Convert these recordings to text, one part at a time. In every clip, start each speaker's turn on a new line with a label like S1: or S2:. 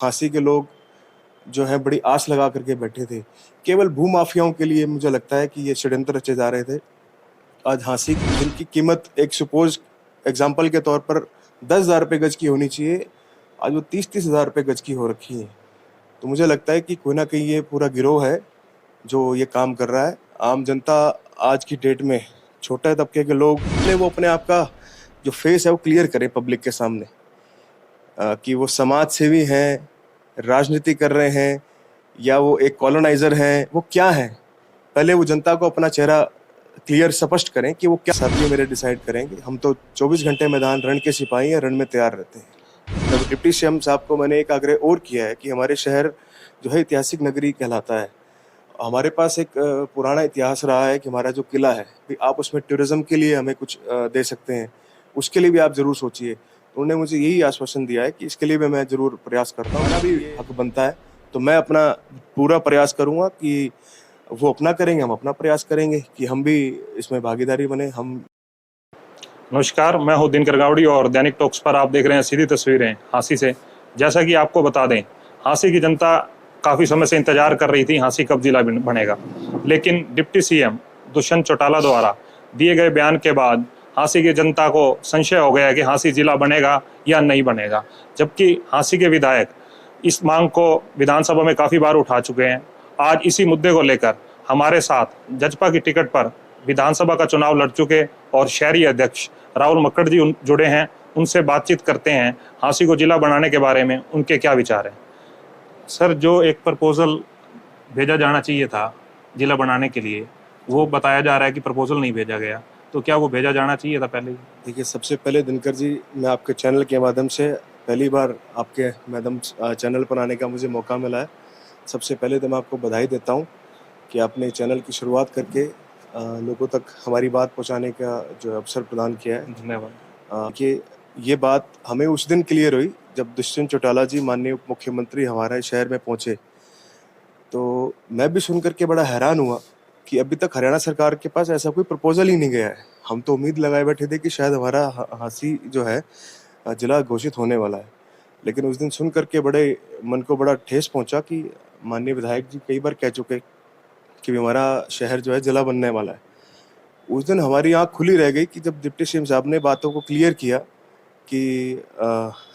S1: झांसी के लोग जो है बड़ी आस लगा करके बैठे थे। केवल भूमाफियाओं के लिए मुझे लगता है कि ये षड्यंत्र रचे जा रहे थे। आज झांसी जिनकी कीमत एक सपोज एग्जाम्पल के तौर पर 10,000 रुपये गज की होनी चाहिए, आज वो 30-30 हज़ार रुपये गज की हो रखी है। तो मुझे लगता है कि कोई ना कहीं ये पूरा गिरोह है जो ये काम कर रहा है। आम जनता आज की डेट में छोटे तबके के लोग वो अपने आप का जो फेस है वो क्लियर करें पब्लिक के सामने, कि वो समाज सेवी हैं, राजनीति कर रहे हैं, या वो एक कॉलोनाइजर हैं, वो क्या है। पहले वो जनता को अपना चेहरा क्लियर स्पष्ट करें कि वो क्या साथी मेरे डिसाइड करेंगे। हम तो 24 घंटे मैदान रण के सिपाही हैं, रण में तैयार रहते हैं। तो डिप्टी सीएम साहब को मैंने एक आग्रह और किया है कि हमारे शहर जो है ऐतिहासिक नगरी कहलाता है। हमारे पास एक पुराना इतिहास रहा है कि हमारा जो किला है, आप उसमें टूरिज्म के लिए हमें कुछ दे सकते हैं, उसके लिए भी आप जरूर सोचिए। तो उन्होंने मुझे यही आश्वासन दिया है कि इसके लिए भी मैं जरूर प्रयास करता हूँ। मेरा भी हक बनता है, तो मैं अपना पूरा प्रयास करूंगा कि वो अपना करेंगे, हम अपना प्रयास करेंगे कि हम भी इसमें भागीदारी बने। हम
S2: नमस्कार, मैं हूं दिनकर गावड़ी और दैनिक टॉक्स पर आप देख रहे हैं सीधी तस्वीरें झांसी से। जैसा कि आपको बता दें, झांसी की जनता काफ़ी समय से इंतजार कर रही थी झांसी कब जिला बनेगा, लेकिन डिप्टी सीएम दुष्यंत चौटाला द्वारा दिए गए बयान के बाद झांसी की जनता को संशय हो गया कि झांसी जिला बनेगा या नहीं बनेगा। जबकि झांसी के विधायक इस मांग को विधानसभा में काफ़ी बार उठा चुके हैं। आज इसी मुद्दे को लेकर हमारे साथ जजपा की टिकट पर विधानसभा का चुनाव लड़ चुके और शहरी अध्यक्ष राहुल मक्कड़ जी जुड़े हैं। उनसे बातचीत करते हैं झांसी को जिला बनाने के बारे में उनके क्या विचार हैं। सर, जो एक प्रपोजल भेजा जाना चाहिए था जिला बनाने के लिए, वो बताया जा रहा है कि प्रपोजल नहीं भेजा गया, तो क्या वो भेजा जाना चाहिए था पहले ही?
S1: देखिए, सबसे पहले दिनकर जी, मैं आपके चैनल के माध्यम से पहली बार आपके मैडम चैनल पर आने का मुझे मौका मिला है। सबसे पहले तो मैं आपको बधाई देता हूँ कि आपने चैनल की शुरुआत करके लोगों तक हमारी बात पहुँचाने का जो अवसर प्रदान किया है।
S2: धन्यवाद।
S1: कि ये बात हमें उस दिन क्लियर हुई जब दुष्यंत चौटाला जी माननीय उप मुख्यमंत्री हमारे शहर में पहुंचे। तो मैं भी सुन करके बड़ा हैरान हुआ कि अभी तक हरियाणा सरकार के पास ऐसा कोई प्रपोजल ही नहीं गया है। हम तो उम्मीद लगाए बैठे थे कि शायद हमारा झांसी जो है जिला घोषित होने वाला है, लेकिन उस दिन सुन करके बड़े मन को बड़ा ठेस पहुंचा कि माननीय विधायक जी कई बार कह चुके कि हमारा शहर जो है जिला बनने वाला है। उस दिन हमारी आंख खुली रह गई कि जब डिप्टी सीएम साहब ने बातों को क्लियर किया कि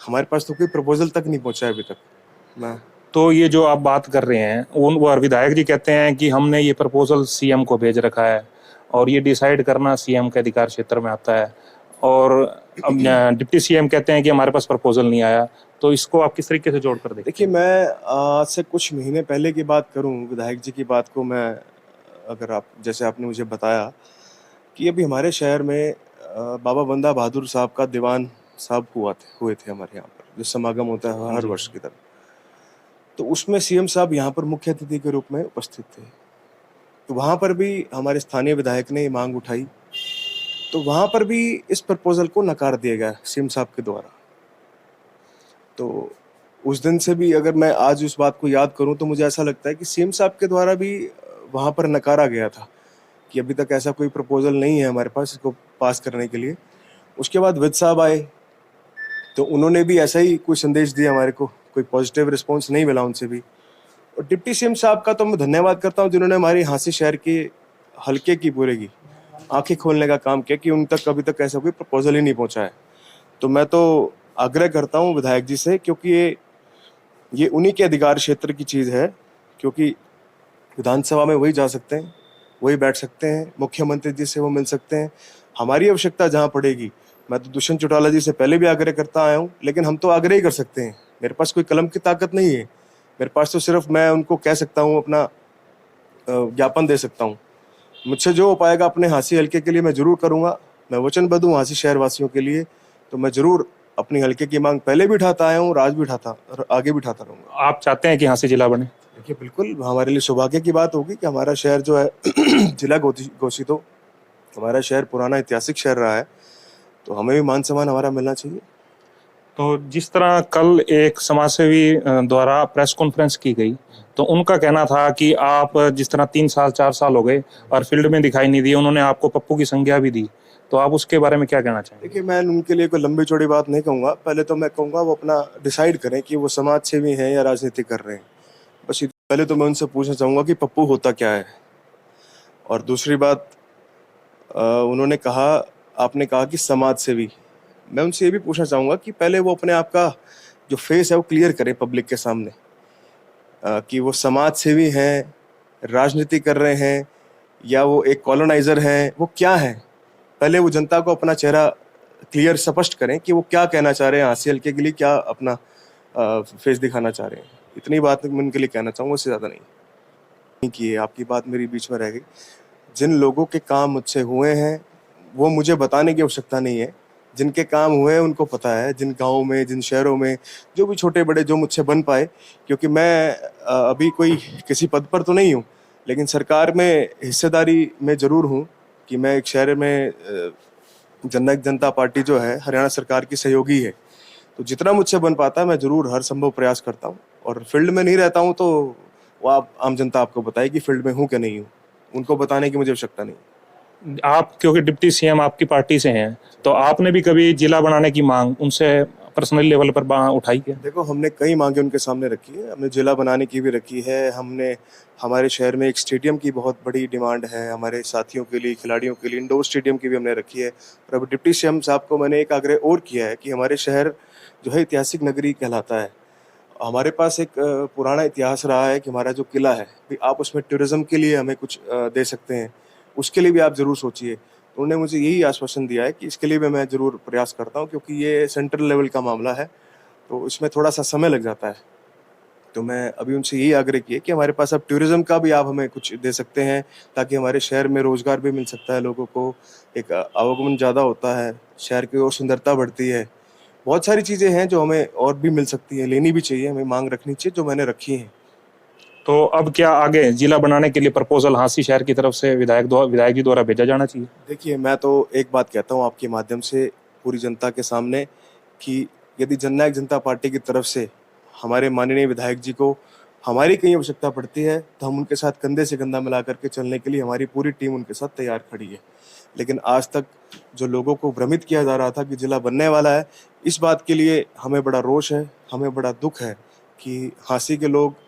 S1: हमारे पास तो कोई प्रपोजल तक नहीं पहुंचा है अभी तक।
S2: तो ये जो आप बात कर रहे हैं, वो विधायक जी कहते हैं कि हमने ये प्रपोजल सीएम को भेज रखा है और ये डिसाइड करना सीएम के अधिकार क्षेत्र में आता है, और अब डिप्टी सीएम कहते हैं कि हमारे पास प्रपोजल नहीं आया। तो इसको आप किस तरीके से जोड़ कर
S1: देखिए, मैं आज से कुछ महीने पहले की बात करूं, विधायक जी की बात को मैं, अगर आप जैसे आपने मुझे बताया कि अभी हमारे शहर में बाबा बंदा बहादुर साहब का दीवान साहब हुए थे हमारे यहाँ पर, जो समागम होता है हर वर्ष की तरह। तो उसमें सीएम साहब यहाँ पर मुख्य अतिथि के रूप में उपस्थित थे। तो वहां पर भी हमारे स्थानीय विधायक ने ये मांग उठाई, तो वहां पर भी इस प्रपोजल को नकार दिया गया सीएम साहब के द्वारा। तो उस दिन से भी अगर मैं आज उस बात को याद करूं तो मुझे ऐसा लगता है कि सीएम साहब के द्वारा भी वहां पर नकारा गया था कि अभी तक ऐसा कोई प्रपोजल नहीं है हमारे पास इसको पास करने के लिए। उसके बाद विद साहब आए, तो उन्होंने भी ऐसा ही कोई संदेश दिया हमारे को, कोई पॉजिटिव रिस्पॉन्स नहीं मिला उनसे भी। और डिप्टी सीएम साहब का तो मैं धन्यवाद करता हूँ जिन्होंने हमारी झांसी शहर के हल्के की पूरे की आंखें खोलने का काम किया कि उन तक अभी तक ऐसा कोई प्रपोजल ही नहीं पहुंचा है। तो मैं तो आग्रह करता हूँ विधायक जी से, क्योंकि ये उन्हीं के अधिकार क्षेत्र की चीज़ है, क्योंकि विधानसभा में वही जा सकते हैं, वही बैठ सकते हैं, मुख्यमंत्री जी से वो मिल सकते हैं। हमारी आवश्यकता जहाँ पड़ेगी, मैं तो दुष्यंत चौटाला जी से पहले भी आग्रह करता आया हूँ, लेकिन हम तो आग्रह ही कर सकते हैं। मेरे पास कोई कलम की ताकत नहीं है, मेरे पास तो सिर्फ मैं उनको कह सकता हूँ, अपना ज्ञापन दे सकता हूँ। मुझसे जो हो पाएगा अपने झांसी हल्के के लिए मैं जरूर करूँगा। मैं वचनबद्ध हूँ झांसी शहर वासियों के लिए, तो मैं जरूर अपनी हल्के की मांग पहले भी उठाता आया हूँ, आज भी उठाता और आगे भी उठाता रहूँगा।
S2: आप चाहते हैं कि झांसी जिला बने?
S1: देखिए, बिल्कुल हमारे लिए सौभाग्य की बात होगी कि हमारा शहर जो है जिला घोषित हो। हमारा शहर पुराना ऐतिहासिक शहर रहा है, तो हमें भी मान सम्मान हमारा मिलना चाहिए।
S2: तो जिस तरह कल एक समाजसेवी द्वारा प्रेस कॉन्फ्रेंस की गई, तो उनका कहना था कि आप जिस तरह 3 साल 4 साल हो गए और फील्ड में दिखाई नहीं दिए, उन्होंने आपको पप्पू की संज्ञा भी दी, तो आप उसके बारे में क्या कहना चाहेंगे?
S1: देखिए, मैं उनके लिए कोई लंबी चौड़ी बात नहीं कहूँगा। पहले तो मैं कहूँगा वो अपना डिसाइड करें कि वो समाज सेवी हैं या राजनीति कर रहे हैं। बस पहले तो मैं उनसे पूछना चाहूँगा कि पप्पू होता क्या है? और दूसरी बात, उन्होंने कहा, आपने कहा कि समाज सेवी। मैं उनसे ये भी पूछना चाहूँगा कि पहले वो अपने आप का जो फेस है वो क्लियर करें पब्लिक के सामने, कि वो समाज सेवी हैं, राजनीति कर रहे हैं, या वो एक कॉलोनाइजर हैं, वो क्या है? पहले वो जनता को अपना चेहरा क्लियर स्पष्ट करें कि वो क्या कहना चाह रहे हैं, हासिल के लिए क्या अपना फेस दिखाना चाह रहे हैं। इतनी बात मैं उनके लिए कहना चाहूँगा, उससे ज़्यादा नहीं की है। आपकी बात मेरी बीच में रह गई। जिन लोगों के काम मुझसे हुए हैं वो मुझे बताने की आवश्यकता नहीं है। जिनके काम हुए हैं उनको पता है, जिन गाँव में, जिन शहरों में, जो भी छोटे बड़े जो मुझसे बन पाए, क्योंकि मैं अभी कोई किसी पद पर तो नहीं हूँ, लेकिन सरकार में हिस्सेदारी में ज़रूर हूँ कि मैं एक शहर में जननायक जनता पार्टी जो है हरियाणा सरकार की सहयोगी है। तो जितना मुझसे बन पाता है मैं ज़रूर हर संभव प्रयास करता हूँ, और फील्ड में नहीं रहता हूँ तो वो आप आम जनता आपको बताए कि फील्ड में हूँ कि नहीं हूँ, उनको बताने की मुझे आवश्यकता नहीं।
S2: आप क्योंकि डिप्टी सीएम आपकी पार्टी से हैं, तो आपने भी कभी जिला बनाने की मांग उनसे पर्सनल लेवल पर उठाई क्या?
S1: देखो, हमने कई मांगे उनके सामने रखी है। हमने जिला बनाने की भी रखी है। हमने हमारे शहर में एक स्टेडियम की बहुत बड़ी डिमांड है, हमारे साथियों के लिए, खिलाड़ियों के लिए इंडोर स्टेडियम की भी हमने रखी है। और अब डिप्टी सीएम साहब को मैंने एक आग्रह और किया है कि हमारे शहर जो है ऐतिहासिक नगरी कहलाता है। हमारे पास एक पुराना इतिहास रहा है कि हमारा जो किला है, भी आप उसमें टूरिज्म के लिए हमें कुछ दे सकते हैं, उसके लिए भी आप ज़रूर सोचिए। तो उन्होंने मुझे यही आश्वासन दिया है कि इसके लिए भी मैं ज़रूर प्रयास करता हूँ, क्योंकि ये सेंट्रल लेवल का मामला है, तो इसमें थोड़ा-सा समय लग जाता है। तो मैं अभी उनसे यही आग्रह किया कि हमारे पास अब टूरिज़्म का भी आप हमें कुछ दे सकते हैं, ताकि हमारे शहर में रोज़गार भी मिल सकता है लोगों को, एक आवागमन ज़्यादा होता है, शहर की और सुंदरता बढ़ती है। बहुत सारी चीज़ें हैं जो हमें और भी मिल सकती हैं, लेनी भी चाहिए, हमें माँग रखनी चाहिए, जो मैंने रखी हैं।
S2: तो अब क्या आगे जिला बनाने के लिए प्रपोजल हांसी शहर की तरफ से विधायक जी द्वारा भेजा जाना चाहिए?
S1: देखिए, मैं तो एक बात कहता हूँ आपके माध्यम से पूरी जनता के सामने, कि यदि जननायक जनता पार्टी की तरफ से हमारे माननीय विधायक जी को हमारी कहीं आवश्यकता पड़ती है, तो हम उनके साथ कंधे से कंधा मिला करके चलने के लिए हमारी पूरी टीम उनके साथ तैयार खड़ी है। लेकिन आज तक जो लोगों को भ्रमित किया जा रहा था कि जिला बनने वाला है, इस बात के लिए हमें बड़ा रोष है, हमें बड़ा दुःख है कि हांसी के लोग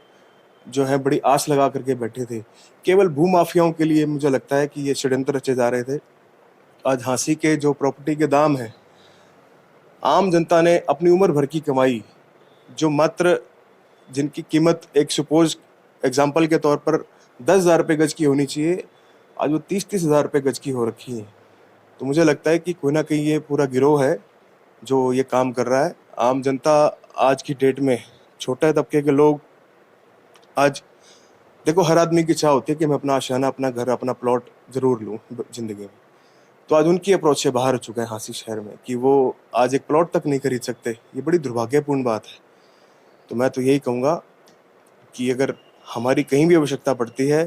S1: जो है बड़ी आस लगा करके बैठे थे। केवल भूमाफियाओं के लिए मुझे लगता है कि ये षड्यंत्र रचे जा रहे थे। आज हांसी के जो प्रॉपर्टी के दाम हैं, आम जनता ने अपनी उम्र भर की कमाई, जो मात्र जिनकी कीमत एक सपोज एग्जाम्पल के तौर पर 10,000 रुपये गज की होनी चाहिए, आज वो 30-30 हज़ार रुपये गज की हो रखी है। तो मुझे लगता है कि कोई ना कहीं ये पूरा गिरोह है जो ये काम कर रहा है। आम जनता आज की डेट में, छोटे तबके के लोग आज, देखो, हर आदमी की इच्छा होती है कि मैं अपना आशियाना, अपना घर, अपना प्लॉट ज़रूर लूँ ज़िंदगी में। तो आज उनकी अप्रोच से बाहर हो चुका है हांसी शहर में कि वो आज एक प्लॉट तक नहीं खरीद सकते। ये बड़ी दुर्भाग्यपूर्ण बात है। तो मैं तो यही कहूँगा कि अगर हमारी कहीं भी आवश्यकता पड़ती है,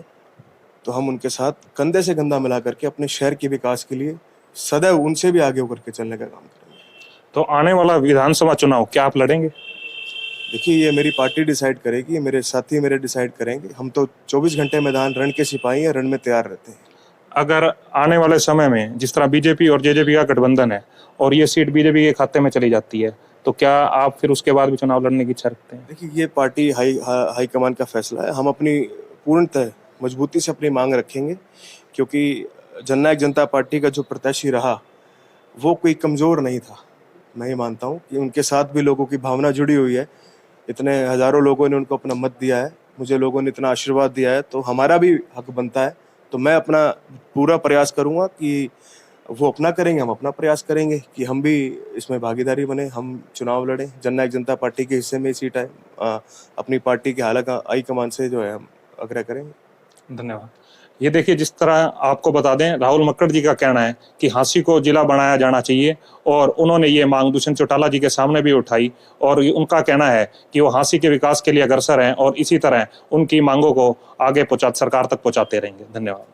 S1: तो हम उनके साथ कंधे से कंधा मिला करके अपने शहर के विकास के लिए सदैव उनसे भी आगे होकर के चलने का काम करेंगे।
S2: तो आने वाला विधानसभा चुनाव क्या आप लड़ेंगे?
S1: देखिए, ये मेरी पार्टी डिसाइड करेगी, मेरे साथी मेरे डिसाइड करेंगे। हम तो 24 घंटे मैदान, रण के सिपाही हैं, रण में तैयार रहते हैं।
S2: अगर आने वाले समय में जिस तरह बीजेपी और जेजेपी का गठबंधन है और ये सीट बीजेपी के खाते में चली जाती है, तो क्या आप फिर उसके बाद भी चुनाव लड़ने की इच्छा रखते हैं?
S1: देखिए, ये पार्टी हाई कमान का फैसला है। हम अपनी पूर्णतः मजबूती से अपनी मांग रखेंगे, क्योंकि जननायक जनता पार्टी का जो प्रत्याशी रहा वो कोई कमज़ोर नहीं था। मैं ये मानता हूँ कि उनके साथ भी लोगों की भावना जुड़ी हुई है। इतने हज़ारों लोगों ने उनको अपना मत दिया है, मुझे लोगों ने इतना आशीर्वाद दिया है, तो हमारा भी हक बनता है। तो मैं अपना पूरा प्रयास करूँगा कि वो अपना करेंगे, हम अपना प्रयास करेंगे कि हम भी इसमें भागीदारी बने, हम चुनाव लड़ें। जननायक जनता पार्टी के हिस्से में सीट है, अपनी पार्टी के हाई कमान से जो है हम आग्रह करेंगे।
S2: धन्यवाद। ये देखिए, जिस तरह आपको बता दें, राहुल मक्कड़ जी का कहना है कि हांसी को जिला बनाया जाना चाहिए, और उन्होंने ये मांग दुष्यंत चौटाला जी के सामने भी उठाई, और उनका कहना है कि वो हांसी के विकास के लिए अग्रसर हैं और इसी तरह उनकी मांगों को आगे सरकार तक पहुंचाते रहेंगे। धन्यवाद।